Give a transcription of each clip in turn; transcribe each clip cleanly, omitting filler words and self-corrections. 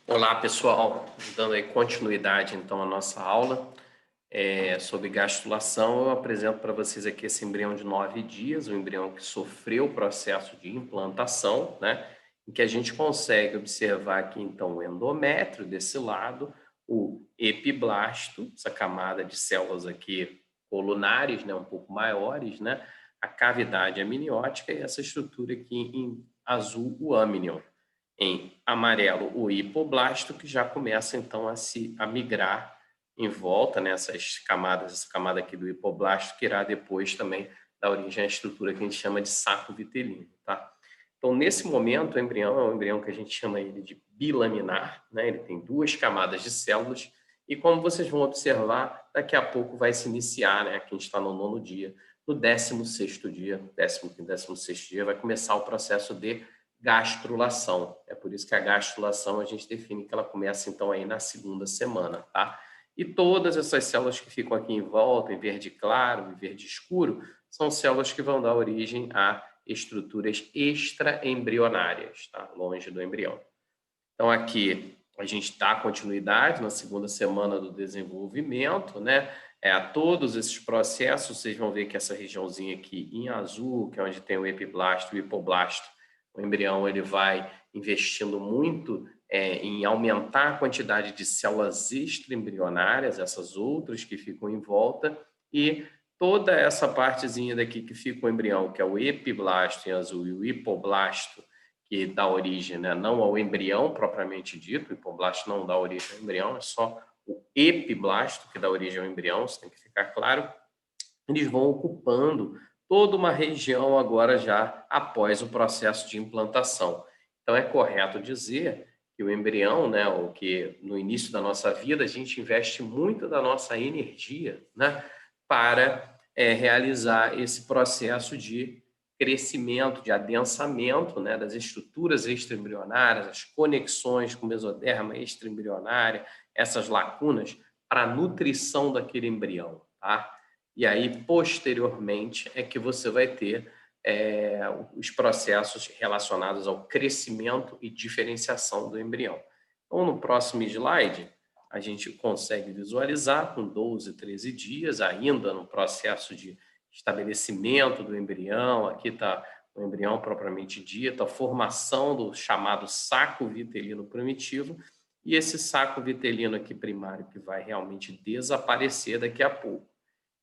Olá, pessoal. Dando aí continuidade, então, à nossa aula sobre gastrulação, eu apresento para vocês aqui esse embrião de 9 dias, um embrião que sofreu o processo de implantação, né? Em que a gente consegue observar aqui, então, o endométrio desse lado, o epiblasto, essa camada de células aqui colunares, né? Um pouco maiores, né? A cavidade amniótica e essa estrutura aqui em azul, o âmnion. Em amarelo, o hipoblasto, que já começa então a migrar em volta nessas camadas, essa camada aqui do hipoblasto, que irá depois também dar origem à estrutura que a gente chama de saco vitelino, tá? Então, nesse momento, o embrião é um embrião que a gente chama ele de bilaminar, né? Ele tem duas camadas de células e, como vocês vão observar, daqui a pouco vai se iniciar, né? Aqui a gente está no 9º dia, no 16º dia, 15º, 16º dia, vai começar o processo de gastrulação. É por isso que a gastrulação a gente define que ela começa então aí na 2ª semana, tá? E todas essas células que ficam aqui em volta, em verde claro, em verde escuro, são células que vão dar origem a estruturas extraembrionárias, tá? Longe do embrião. Então aqui a gente dá continuidade na 2ª semana do desenvolvimento, né? A todos esses processos, vocês vão ver que essa regiãozinha aqui em azul, que é onde tem o epiblasto e o hipoblasto, o embrião ele vai investindo muito em aumentar a quantidade de células extraembrionárias, essas outras que ficam em volta, e toda essa partezinha daqui que fica o embrião, que é o epiblasto em azul e o hipoblasto, que dá origem, né, não ao embrião propriamente dito, o hipoblasto não dá origem ao embrião, é só o epiblasto que dá origem ao embrião, isso tem que ficar claro. Eles vão ocupando toda uma região agora já após o processo de implantação. Então é correto dizer que o embrião, né, o que no início da nossa vida a gente investe muito da nossa energia, né, para realizar esse processo de crescimento, de adensamento, né, das estruturas extraembrionárias, as conexões com o mesoderma extraembrionária, essas lacunas para a nutrição daquele embrião, tá? E aí, posteriormente, é que você vai ter os processos relacionados ao crescimento e diferenciação do embrião. Então, no próximo slide, a gente consegue visualizar com 12, 13 dias, ainda no processo de estabelecimento do embrião, aqui está o embrião propriamente dito, a formação do chamado saco vitelino primitivo, e esse saco vitelino aqui primário que vai realmente desaparecer daqui a pouco.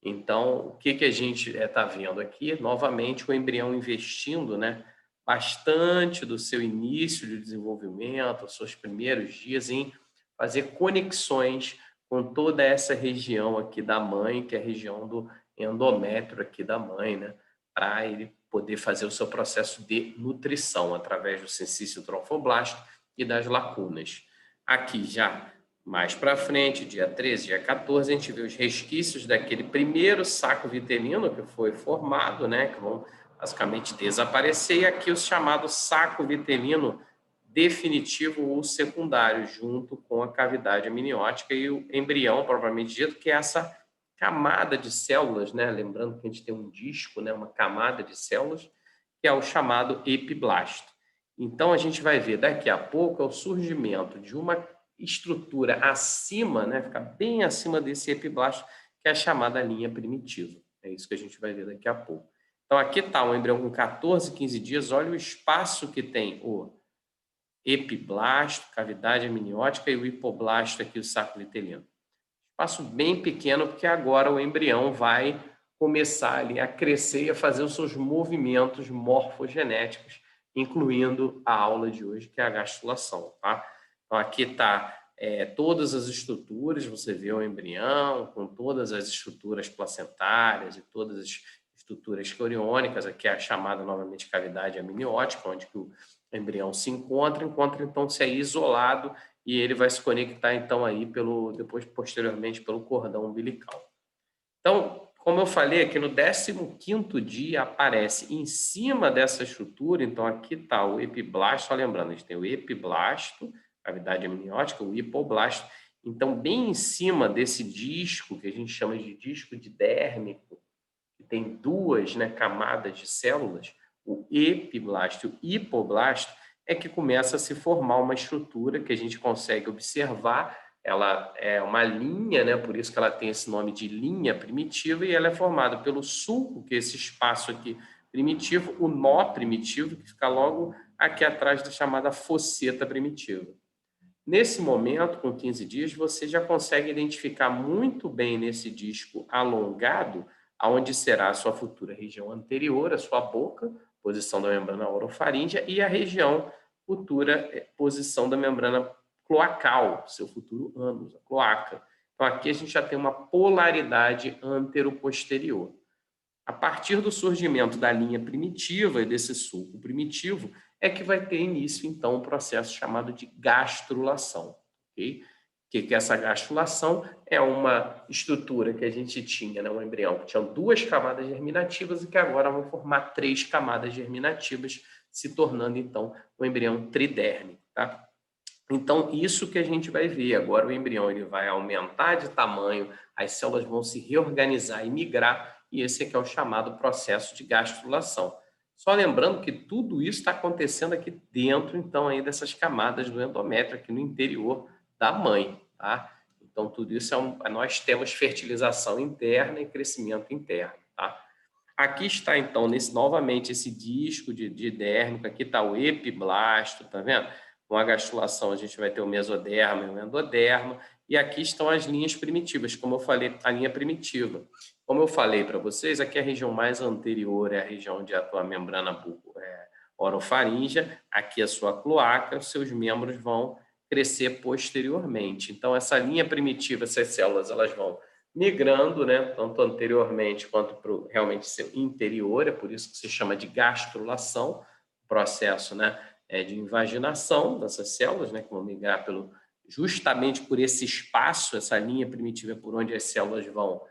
Então, o que a gente está vendo aqui? Novamente, o embrião investindo, né, bastante do seu início de desenvolvimento, os seus primeiros dias, em fazer conexões com toda essa região aqui da mãe, que é a região do endométrio aqui da mãe, né, para ele poder fazer o seu processo de nutrição através do sensício trofoblasto e das lacunas. Aqui já mais para frente, dia 13, dia 14, a gente vê os resquícios daquele primeiro saco vitelino que foi formado, né, que vão basicamente desaparecer, e aqui o chamado saco vitelino definitivo ou secundário, junto com a cavidade amniótica e o embrião, propriamente dito, que é essa camada de células, né, lembrando que a gente tem um disco, né, uma camada de células, que é o chamado epiblasto. Então, a gente vai ver daqui a pouco o surgimento de uma estrutura acima, né, fica bem acima desse epiblasto, que é a chamada linha primitiva. É isso que a gente vai ver daqui a pouco. Então, aqui está um embrião com 14, 15 dias. Olha o espaço que tem o epiblasto, cavidade amniótica, e o hipoblasto aqui, o saco vitelino. Espaço bem pequeno, porque agora o embrião vai começar ali a crescer e a fazer os seus movimentos morfogenéticos, incluindo a aula de hoje, que é a gastrulação, tá? Então, aqui está todas as estruturas, você vê o embrião com todas as estruturas placentárias e todas as estruturas coriônicas, aqui é a chamada novamente cavidade amniótica, onde que o embrião se encontra então-se aí isolado, e ele vai se conectar então aí posteriormente pelo cordão umbilical. Então, como eu falei, aqui no 15º dia aparece em cima dessa estrutura, então aqui está o epiblasto, só lembrando, a gente tem o epiblasto, cavidade amniótica, o hipoblasto, então bem em cima desse disco, que a gente chama de disco didérmico, que tem duas, né, camadas de células, o epiblasto e o hipoblasto, é que começa a se formar uma estrutura que a gente consegue observar. Ela é uma linha, né? Por isso que ela tem esse nome de linha primitiva, e ela é formada pelo sulco, que é esse espaço aqui primitivo, o nó primitivo, que fica logo aqui atrás da chamada fosseta primitiva. Nesse momento, com 15 dias, você já consegue identificar muito bem nesse disco alongado aonde será a sua futura região anterior, a sua boca, posição da membrana orofaríngea, e a região futura, posição da membrana cloacal, seu futuro ânus, a cloaca. Então, aqui a gente já tem uma polaridade antero-posterior. A partir do surgimento da linha primitiva e desse sulco primitivo, é que vai ter início, então, um processo chamado de gastrulação. Okay? O que é essa gastrulação? É uma estrutura que a gente tinha, né, um embrião que tinha 2 camadas germinativas e que agora vão formar 3 camadas germinativas, se tornando, então, um embrião tridérmico. Tá? Então, isso que a gente vai ver. Agora o embrião ele vai aumentar de tamanho, as células vão se reorganizar e migrar, e esse aqui é o chamado processo de gastrulação. Só lembrando que tudo isso está acontecendo aqui dentro, então, aí dessas camadas do endométrio, aqui no interior da mãe, tá? Então, tudo isso nós temos fertilização interna e crescimento interno, tá? Aqui está, então, novamente, esse disco de dérmico, aqui está o epiblasto, tá vendo? Com a gastrulação, a gente vai ter o mesoderma e o endoderma, e aqui estão as linhas primitivas, como eu falei, a linha primitiva. Como eu falei para vocês, aqui a região mais anterior é a região onde atua a membrana orofaríngea, aqui a sua cloaca, os seus membros vão crescer posteriormente. Então, essa linha primitiva, essas células, elas vão migrando, né, tanto anteriormente quanto para realmente seu interior, é por isso que se chama de gastrulação, processo, né, de invaginação dessas células, né, que vão migrar justamente por esse espaço, essa linha primitiva por onde as células vão,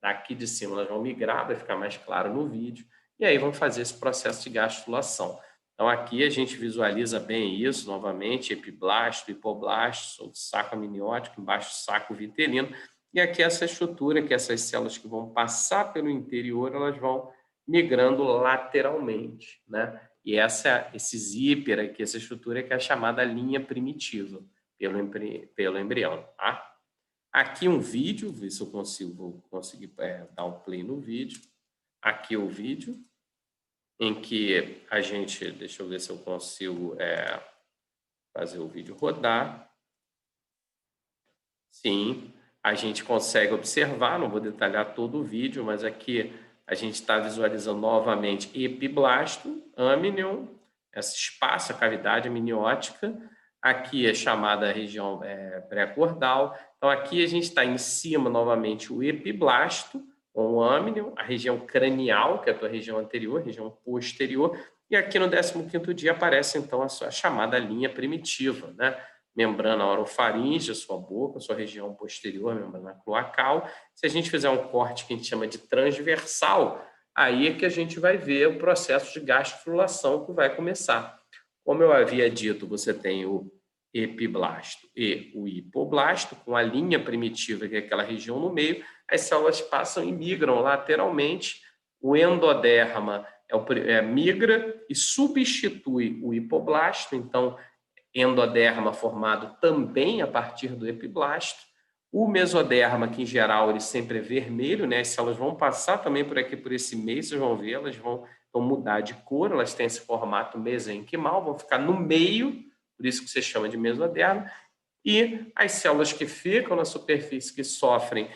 daqui de cima elas vão migrar, vai ficar mais claro no vídeo, e aí vão fazer esse processo de gastrulação. Então aqui a gente visualiza bem isso, novamente, epiblasto, hipoblasto, saco amniótico, embaixo saco vitelino, e aqui essa estrutura, que essas células que vão passar pelo interior, elas vão migrando lateralmente, né? E esse zíper aqui, essa estrutura que é a chamada linha primitiva pelo embrião, tá? Aqui um vídeo, ver se eu vou conseguir dar um play no vídeo. Aqui o vídeo, em que a gente, deixa eu ver se eu consigo fazer o vídeo rodar. Sim, a gente consegue observar, não vou detalhar todo o vídeo, mas aqui a gente está visualizando novamente epiblasto, amnion, esse espaço, a cavidade amniótica. Aqui é chamada a região pré-cordal. Então, aqui a gente está em cima, novamente, o epiblasto, com o amnion, a região cranial, que é a tua região anterior, região posterior. E aqui no 15º dia aparece, então, a chamada linha primitiva, né? Membrana orofaríngea, sua boca, sua região posterior, membrana cloacal. Se a gente fizer um corte que a gente chama de transversal, aí é que a gente vai ver o processo de gastrulação que vai começar. Como eu havia dito, você tem o epiblasto e o hipoblasto, com a linha primitiva, que é aquela região no meio, as células passam e migram lateralmente. O endoderma migra e substitui o hipoblasto, então, endoderma formado também a partir do epiblasto. O mesoderma, que em geral ele sempre é vermelho, né? As células vão passar também por aqui, por esse meio, vocês vão ver, elas vão mudar de cor, elas têm esse formato mesenquimal, vão ficar no meio, por isso que se chama de mesoderma. E as células que ficam na superfície, que sofrem,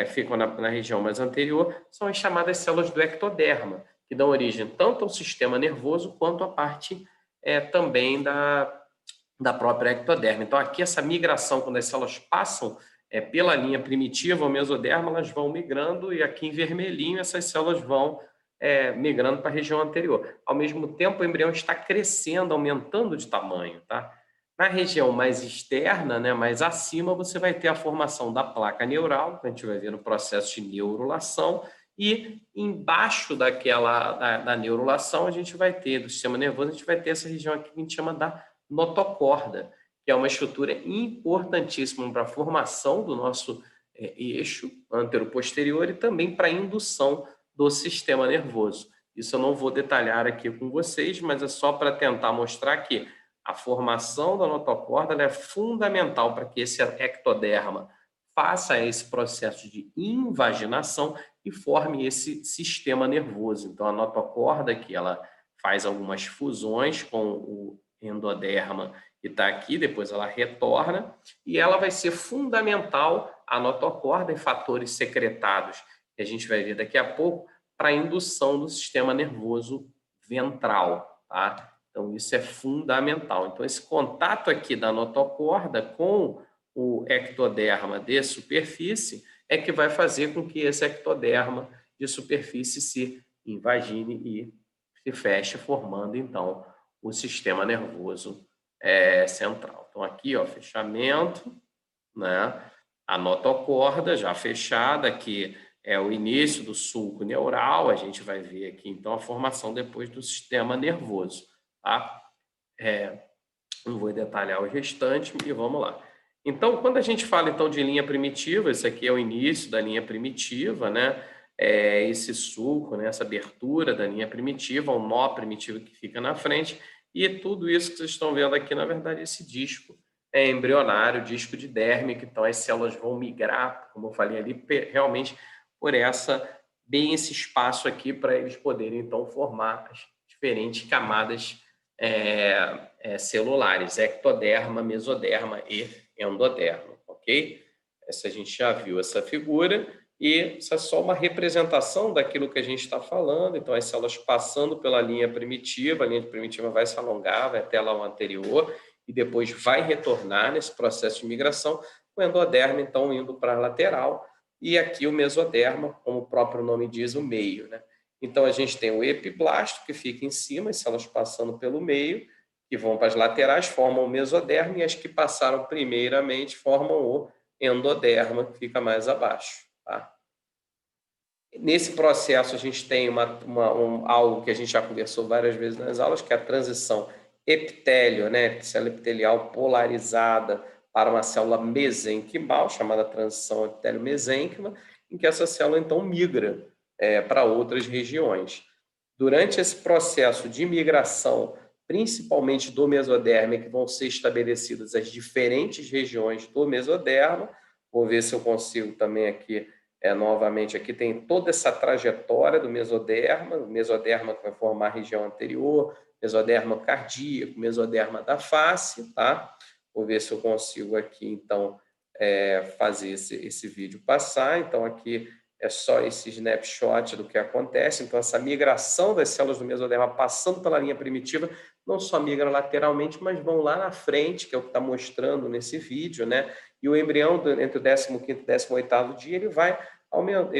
ficam na região mais anterior, são as chamadas células do ectoderma, que dão origem tanto ao sistema nervoso quanto à parte também da própria ectoderma. Então, aqui essa migração, quando as células passam pela linha primitiva, o mesoderma, elas vão migrando, e aqui em vermelhinho essas células vão migrando para a região anterior. Ao mesmo tempo, o embrião está crescendo, aumentando de tamanho, tá? Na região mais externa, né, mais acima, você vai ter a formação da placa neural, que a gente vai ver no processo de neurulação, e embaixo da neurulação, a gente vai ter, do sistema nervoso, a gente vai ter essa região aqui que a gente chama da notocorda, que é uma estrutura importantíssima para a formação do nosso eixo antero-posterior e também para a indução do sistema nervoso. Isso eu não vou detalhar aqui com vocês, mas é só para tentar mostrar que a formação da notocorda ela é fundamental para que esse ectoderma faça esse processo de invaginação e forme esse sistema nervoso. Então, a notocorda aqui, ela faz algumas fusões com o endoderma que está aqui, depois ela retorna, e ela vai ser fundamental, a notocorda e fatores secretados, que a gente vai ver daqui a pouco, para a indução do sistema nervoso ventral, tá? Então, isso é fundamental. Então, esse contato aqui da notocorda com o ectoderma de superfície é que vai fazer com que esse ectoderma de superfície se invagine e se feche, formando, então, o sistema nervoso central. Então, aqui, ó, fechamento, né? A notocorda já fechada, aqui é o início do sulco neural, a gente vai ver aqui, então, a formação depois do sistema nervoso, tá? Não vou detalhar o restante e vamos lá. Então, quando a gente fala então de linha primitiva, esse aqui é o início da linha primitiva, né? Esse sulco, né? Essa abertura da linha primitiva, o nó primitivo que fica na frente, e tudo isso que vocês estão vendo aqui, na verdade, esse disco é embrionário, disco de derme, que então as células vão migrar, como eu falei ali, realmente por bem esse espaço aqui para eles poderem então formar as diferentes camadas celulares, ectoderma, mesoderma e endoderma, ok? Essa a gente já viu essa figura e essa é só uma representação daquilo que a gente está falando. Então, as células passando pela linha primitiva, a linha primitiva vai se alongar, vai até lá o anterior e depois vai retornar nesse processo de migração, o endoderma, então, indo para a lateral e aqui o mesoderma, como o próprio nome diz, o meio, né? Então, a gente tem o epiblasto, que fica em cima, as células passando pelo meio, que vão para as laterais, formam o mesoderma, e as que passaram primeiramente formam o endoderma, que fica mais abaixo. Tá? Nesse processo, a gente tem algo que a gente já conversou várias vezes nas aulas, que é a transição epitélio, né? Célula epitelial polarizada para uma célula mesenquimal, chamada transição epitélio-mesênquima, em que essa célula, então, migra para outras regiões. Durante esse processo de migração, principalmente do mesoderma, que vão ser estabelecidas as diferentes regiões do mesoderma, vou ver se eu consigo também aqui, novamente, aqui tem toda essa trajetória do mesoderma, o mesoderma que vai formar a região anterior, mesoderma cardíaco, mesoderma da face, tá? Vou ver se eu consigo aqui, então, fazer esse vídeo passar. Então, aqui é só esse snapshot do que acontece. Então, essa migração das células do mesoderma passando pela linha primitiva, não só migram lateralmente, mas vão lá na frente, que é o que está mostrando nesse vídeo, né? E o embrião, entre o 15º e 18º dia, ele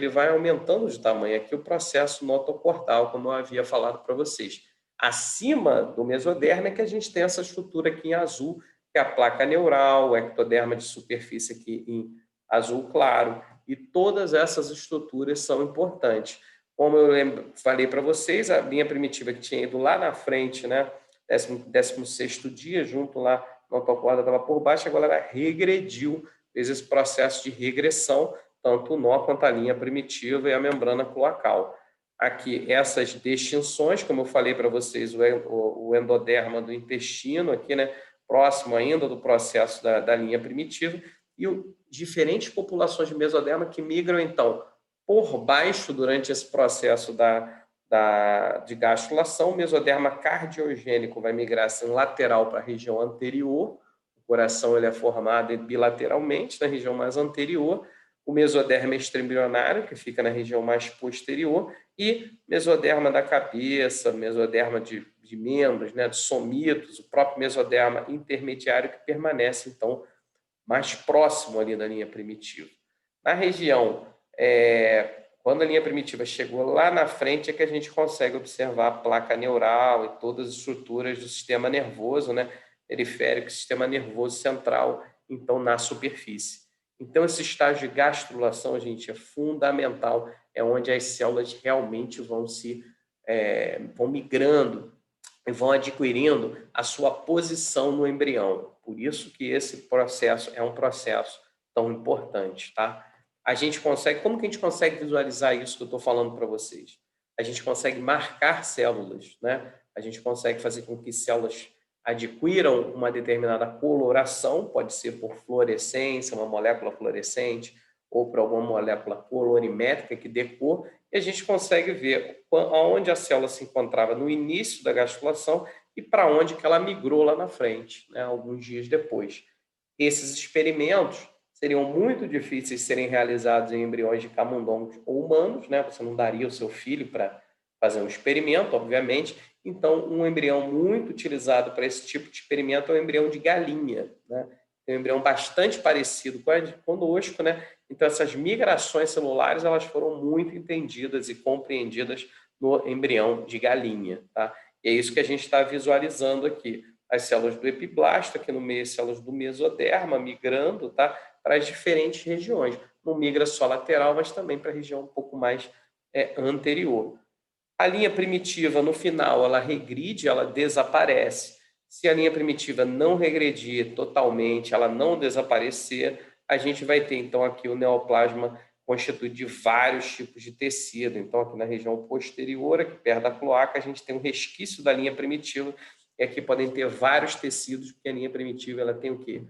vai aumentando de tamanho. Aqui o processo notocortal, como eu havia falado para vocês. Acima do mesoderma é que a gente tem essa estrutura aqui em azul, que é a placa neural, o ectoderma de superfície aqui em azul claro, e todas essas estruturas são importantes. Como eu falei para vocês, a linha primitiva que tinha ido lá na frente, né, 16º dia, junto lá, a notocorda estava por baixo, agora ela regrediu, fez esse processo de regressão, tanto o nó quanto a linha primitiva e a membrana cloacal. Aqui, essas distinções, como eu falei para vocês, o endoderma do intestino, aqui, né, próximo ainda do processo da linha primitiva, e diferentes populações de mesoderma que migram, então, por baixo durante esse processo de gastrulação. O mesoderma cardiogênico vai migrar assim, lateral para a região anterior. O coração ele é formado bilateralmente na região mais anterior. O mesoderma extraembrionário, que fica na região mais posterior, e mesoderma da cabeça, mesoderma de membros, né, de somitos, o próprio mesoderma intermediário, que permanece, então, mais próximo ali da linha primitiva. Na região, quando a linha primitiva chegou lá na frente, é que a gente consegue observar a placa neural e todas as estruturas do sistema nervoso, né, periférico, sistema nervoso central, então, na superfície. Então, esse estágio de gastrulação, gente, é fundamental, é onde as células realmente vão migrando e vão adquirindo a sua posição no embrião. Por isso que esse processo é um processo tão importante, tá? A gente consegue, como que a gente consegue visualizar isso que eu estou falando para vocês? a gente consegue marcar células, né? A gente consegue fazer com que células adquiram uma determinada coloração, pode ser por fluorescência, uma molécula fluorescente, ou por alguma molécula colorimétrica que dê cor, e a gente consegue ver aonde a célula se encontrava no início da gastrulação e para onde que ela migrou lá na frente, né, alguns dias depois. Esses experimentos seriam muito difíceis de serem realizados em embriões de camundongos ou humanos, né? Você não daria o seu filho para fazer um experimento, obviamente. Então, um embrião muito utilizado para esse tipo de experimento é o embrião de galinha, né? É um embrião bastante parecido conosco, né? Então, essas migrações celulares, elas foram muito entendidas e compreendidas no embrião de galinha, tá? E é isso que a gente está visualizando aqui. As células do epiblasto, aqui no meio as células do mesoderma, migrando, tá? Para as diferentes regiões. Não migra só lateral, mas também para a região um pouco mais anterior. A linha primitiva, no final, ela regride, ela desaparece. Se a linha primitiva não regredir totalmente, ela não desaparecer, a gente vai ter, então, aqui o neoplasma constituído de vários tipos de tecido. Então, aqui na região posterior, aqui perto da cloaca, a gente tem um resquício da linha primitiva, e aqui podem ter vários tecidos, porque a linha primitiva ela tem o quê?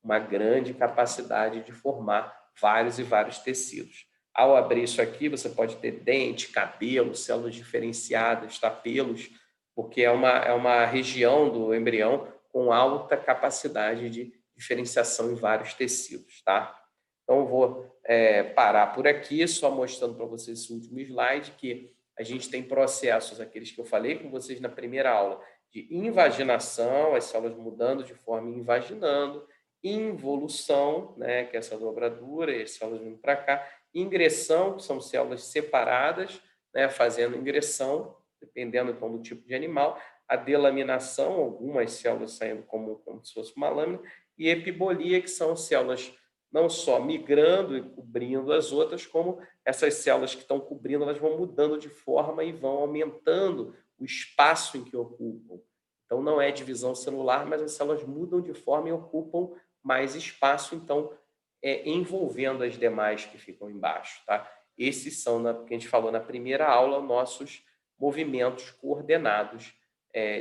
Uma grande capacidade de formar vários e vários tecidos. Ao abrir isso aqui, você pode ter dente, cabelo, células diferenciadas, tá? Pelos, porque é uma região do embrião com alta capacidade de diferenciação em vários tecidos, tá? Então, eu vou parar por aqui, só mostrando para vocês esse último slide, que a gente tem processos, aqueles que eu falei com vocês na primeira aula, de invaginação, as células mudando de forma e invaginando, involução, né, que é essa dobradura, e as células vindo para cá, ingressão, que são células separadas, né, fazendo ingressão, dependendo então do tipo de animal, a delaminação, algumas células saindo como se fosse uma lâmina, e epibolia, que são células não só migrando e cobrindo as outras, como essas células que estão cobrindo, elas vão mudando de forma e vão aumentando o espaço em que ocupam. Então, não é divisão celular, mas as células mudam de forma e ocupam mais espaço, então, envolvendo as demais que ficam embaixo, tá? Esses são, que a gente falou na primeira aula, nossos movimentos coordenados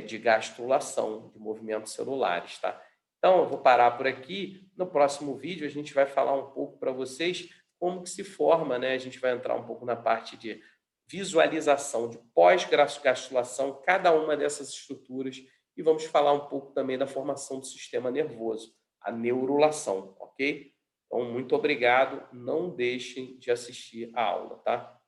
de gastrulação, de movimentos celulares, tá? Então, eu vou parar por aqui. No próximo vídeo, a gente vai falar um pouco para vocês como que se forma, né? A gente vai entrar um pouco na parte de visualização de pós-gastrulação, cada uma dessas estruturas, e vamos falar um pouco também da formação do sistema nervoso, a neurulação, ok? Então, muito obrigado. Não deixem de assistir a aula, tá?